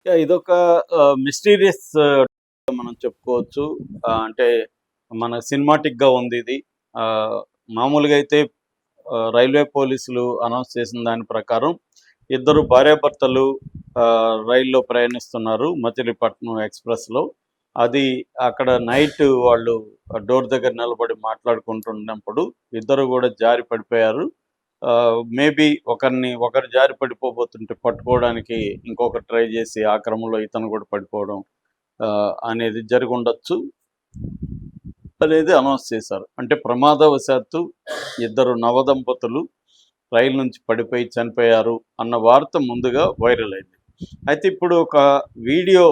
ఇదొక మిస్టీరియస్ మనం చెప్పుకోవచ్చు. అంటే మన సినిమాటిక్‌గా ఉందిది. ఆహ్, మామూలుగా అయితే రైల్వే పోలీసులు అనౌన్స్ చేసిన దాని ప్రకారం ఇద్దరు భార్యాభర్తలు రైల్లో ప్రయాణిస్తున్నారు మచిలీపట్నం ఎక్స్‌ప్రెస్‌లో. అది అక్కడ నైట్ వాళ్ళు డోర్ దగ్గర నిలబడి మాట్లాడుకుంటున్నప్పుడు ఇద్దరు గూడా జారి పడిపోయారు. మేబీ ఒకరు జారి పడిపోబోతుంటే పట్టుకోవడానికి ఇంకొకరు ట్రై చేసి ఆ క్రమంలో ఇతను కూడా పడిపోవడం అనేది జరిగుండొచ్చు అనేది అనౌన్స్ చేశారు. అంటే ప్రమాదవశాత్తు ఇద్దరు నవదంపతులు రైలు నుంచి పడిపోయి చనిపోయారు అన్న వార్త ముందుగా వైరల్ అయింది. అయితే ఇప్పుడు ఒక వీడియో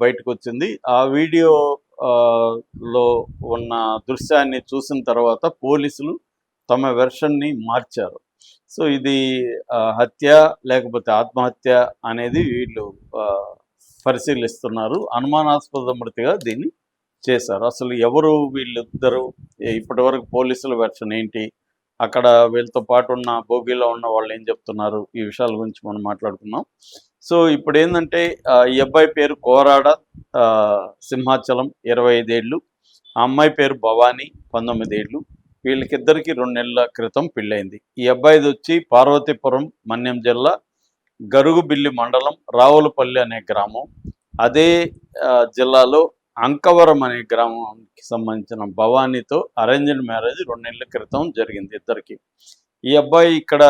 బయటకొచ్చింది. ఆ వీడియో లో ఉన్న దృశ్యాన్ని చూసిన తర్వాత పోలీసులు తమ వెర్షన్‌ని మార్చారు. సో, ఇది హత్య లేకపోతే ఆత్మహత్య అనేది వీళ్ళు ఆహ్, పరిశీలిస్తున్నారు. అనుమానాస్పద మృతిగా దీన్ని చేశారు. అసలు ఎవరు వీళ్ళిద్దరు? ఇప్పటివరకు పోలీసుల వెర్షన్ ఏంటి? అక్కడ వీళ్ళతో పాటు ఉన్న బోగీలో ఉన్న వాళ్ళు ఏం చెప్తున్నారు? ఈ విషయాల గురించి మనం మాట్లాడుకుందాం. సో, ఇప్పుడేందంటే ఈ అబ్బాయి పేరు కోరాడ సింహాచలం 25 ఏళ్ళు. ఆ అమ్మాయి పేరు భవాని 19 ఏళ్ళు. వీళ్ళకిద్దరికీ 2 నెలల క్రితం పెళ్ళయింది. ఈ అబ్బాయిదొచ్చి పార్వతీపురం, మన్యం జిల్లా, గరుగుబిల్లి మండలం, రావులపల్లి అనే గ్రామం. అదే జిల్లాలో అంకవరం అనే గ్రామానికి సంబంధించిన భవానీతో అరేంజ్డ్ మ్యారేజ్ 2 నెలల క్రితం జరిగింది ఇద్దరికి. ఈ అబ్బాయి ఇక్కడ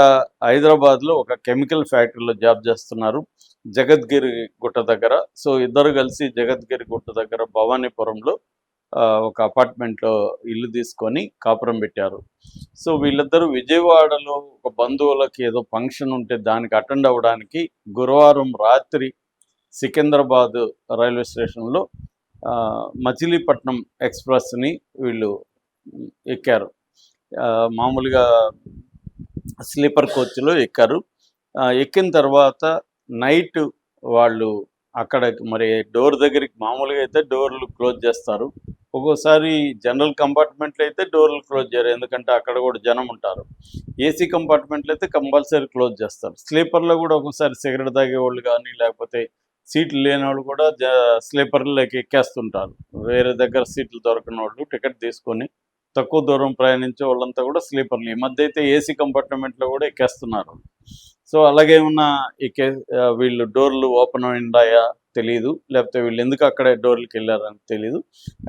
హైదరాబాద్‌లో ఒక కెమికల్ ఫ్యాక్టరీలో జాబ్ చేస్తున్నారు. జగద్గిరి గుట్ట దగ్గర. సో, ఇద్దరు కలిసి జగద్గిరి గుట్ట దగ్గర భవానీపురంలో ఒక అపార్ట్మెంట్‌లో ఇల్లు తీసుకొని కాపురం పెట్టారు. సో, వీళ్ళిద్దరూ విజయవాడలో ఒక బంధువులకి ఏదో ఫంక్షన్ ఉంటే దానికి అటెండ్ అవ్వడానికి గురువారం రాత్రి సికింద్రాబాద్ రైల్వే స్టేషన్‌లో మచిలీపట్నం ఎక్స్‌ప్రెస్‌ని వీళ్ళు ఎక్కారు. మామూలుగా స్లీపర్ కోచ్‌లో ఎక్కారు. ఎక్కిన తర్వాత నైట్ వాళ్ళు అక్కడ మరి డోర్ దగ్గరికి మామూలుగా అయితే డోర్లు క్లోజ్ చేస్తారు. ఒక్కోసారి జనరల్ కంపార్ట్మెంట్‌లో అయితే డోర్లు క్లోజ్ చేయరు. ఎందుకంటే అక్కడ కూడా జనం ఉంటారు. ఏసీ కంపార్ట్మెంట్‌లో అయితే కంపల్సరీ క్లోజ్ చేస్తారు. స్లీపర్‌లో కూడా ఒక్కోసారి సిగరెట్ తాగేవాళ్ళు కానీ, లేకపోతే సీట్లు లేనోళ్ళు కూడా స్లీపర్‌లోకి ఎక్కేస్తుంటారు. వేరే దగ్గర సీట్లు దొరకనోళ్ళు టికెట్ తీసుకొని తక్కువ దూరం ప్రయాణించే వాళ్ళంతా కూడా స్లీపర్‌లు. ఈ మధ్య అయితే ఏసీ కంపార్ట్మెంట్‌లో కూడా ఎక్కేస్తున్నారు. సో, అలాగేమన్నా వీళ్ళు డోర్లు ఓపెన్ అయ్యుండాయా తెలీదు. లేకపోతే వీళ్ళు ఎందుకు అక్కడే డోర్‌లకెళ్లారని తెలీదు.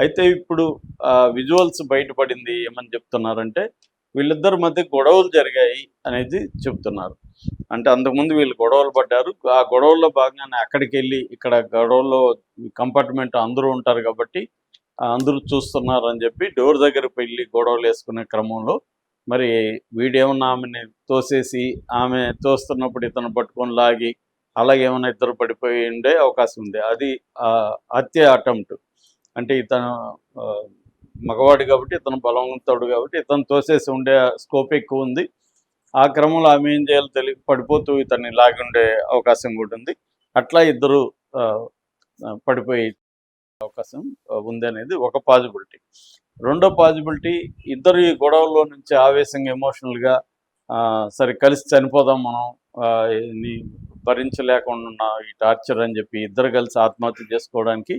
అయితే ఇప్పుడు విజువల్స్ బయటపడింది ఏమని చెప్తున్నారంటే, వీళ్ళిద్దరి మధ్య గొడవలు జరిగాయి అనేది చెప్తున్నారు. అంటే అంతకుముందు వీళ్ళు గొడవలు పడ్డారు. ఆ గొడవల్లో భాగంగానే అక్కడికెళ్ళి ఇక్కడ గొడవల్లో కంపార్ట్మెంట్ అందరూ ఉంటారు కాబట్టి అందరూ చూస్తున్నారని చెప్పి డోర్ దగ్గరకు వెళ్ళి గొడవలేసుకునే క్రమంలో మరి వీడేమన్నా ఆమెని తోసేసి ఆమె తోస్తున్నప్పుడు ఇతను పట్టుకొని లాగి అలాగేమన్నా ఇద్దరు పడిపోయి ఉండే అవకాశం ఉంది. అది హత్య అటెంప్ట్. అంటే ఇతను మగవాడు కాబట్టి ఇతను బలవంతుడు కాబట్టి ఇతను తోసేసి ఉండే స్కోప్ ఎక్కువ ఉంది. ఆ క్రమంలో ఆమె ఏం చేయాలో తెలియక పడిపోతూ ఇతన్ని లాగి ఉండే అవకాశం కూడా ఉంది. అట్లా ఇద్దరు పడిపోయి అవకాశం ఉందనేది ఒక పాజిబిలిటీ. రెండో పాజిబిలిటీ ఇద్దరు ఈ గొడవల్లో నుంచి ఆవేశంగా ఎమోషనల్‌గా సరే కలిసి చనిపోదాం మనం భరించలేకుండా ఉన్న ఈ టార్చర్ అని చెప్పి ఇద్దరు కలిసి ఆత్మహత్య చేసుకోవడానికి